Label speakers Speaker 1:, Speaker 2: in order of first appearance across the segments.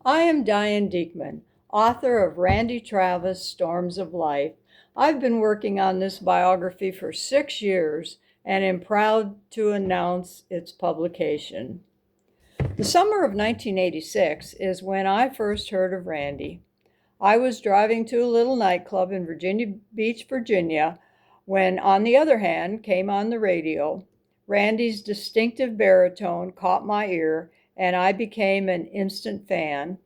Speaker 1: I am Diane Diekman, author of Randy Travis' Storms of Life. I've been working on this biography for 6 years and am proud to announce its publication. The summer of 1986 is when I first heard of Randy. I was driving to a little nightclub in Virginia Beach, Virginia, when, on the other hand, came on the radio. Randy's distinctive baritone caught my ear, and I became an instant fan.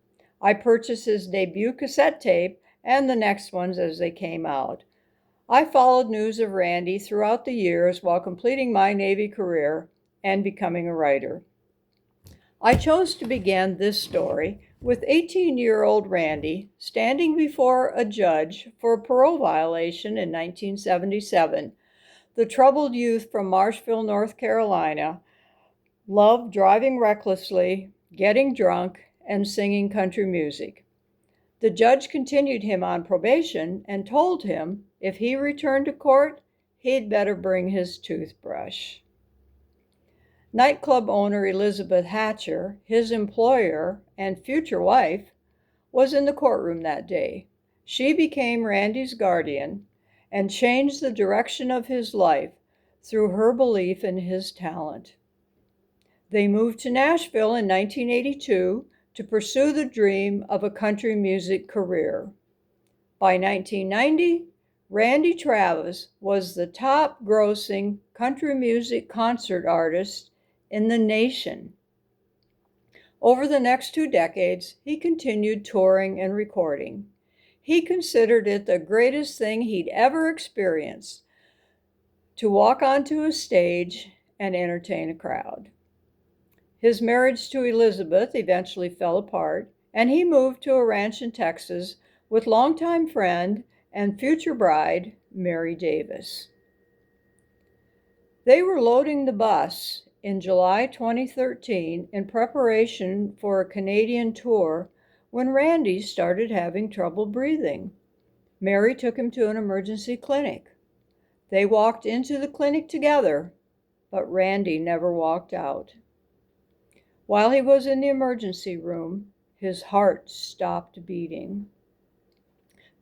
Speaker 1: I purchased his debut cassette tape and the next ones as they came out. I followed news of Randy throughout the years while completing my Navy career and becoming a writer. I chose to begin this story with 18-year-old Randy standing before a judge for a parole violation in 1977. The troubled youth from Marshville, North Carolina, loved driving recklessly, getting drunk, and singing country music. The judge continued him on probation and told him if he returned to court, he'd better bring his toothbrush. Nightclub owner Elizabeth Hatcher, his employer and future wife, was in the courtroom that day. She became Randy's guardian and changed the direction of his life through her belief in his talent. They moved to Nashville in 1982 to pursue the dream of a country music career. By 1990, Randy Travis was the top-grossing country music concert artist in the nation. Over the next 2 decades, he continued touring and recording. He considered it the greatest thing he'd ever experienced to walk onto a stage and entertain a crowd. His marriage to Elizabeth eventually fell apart, and he moved to a ranch in Texas with longtime friend and future bride, Mary Davis. They were loading the bus in July 2013 in preparation for a Canadian tour when Randy started having trouble breathing. Mary took him to an emergency clinic. They walked into the clinic together, but Randy never walked out. While he was in the emergency room, his heart stopped beating.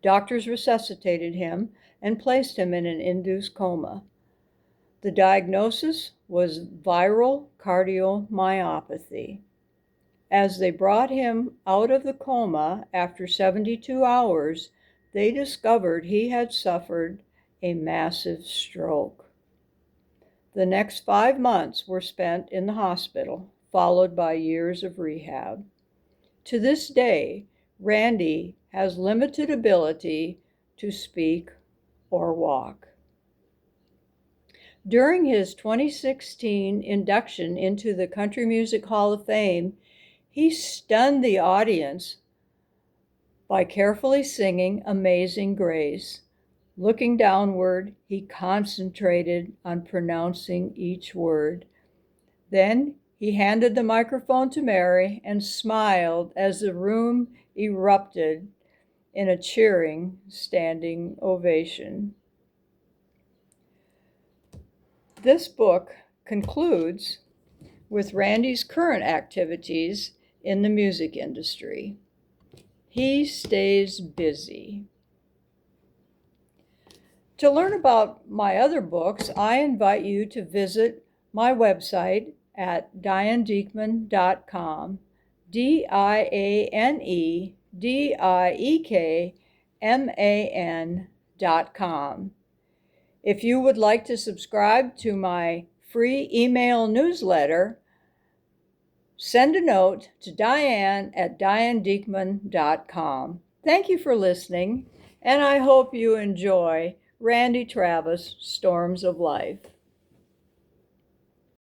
Speaker 1: Doctors resuscitated him and placed him in an induced coma. The diagnosis was viral cardiomyopathy. As they brought him out of the coma after 72 hours, they discovered he had suffered a massive stroke. The next 5 months were spent in the hospital, followed by years of rehab. To this day, Randy has limited ability to speak or walk. During his 2016 induction into the Country Music Hall of Fame, he stunned the audience by carefully singing Amazing Grace. Looking downward, he concentrated on pronouncing each word. Then he handed the microphone to Mary and smiled as the room erupted in a cheering standing ovation. This book concludes with Randy's current activities in the music industry. He stays busy. To learn about my other books, I invite you to visit my website at dianediekman.com, Dianediekman.com. If you would like to subscribe to my free email newsletter, send a note to Diane at dianediekman.com. Thank you for listening, and I hope you enjoy Randy Travis' Storms of Life.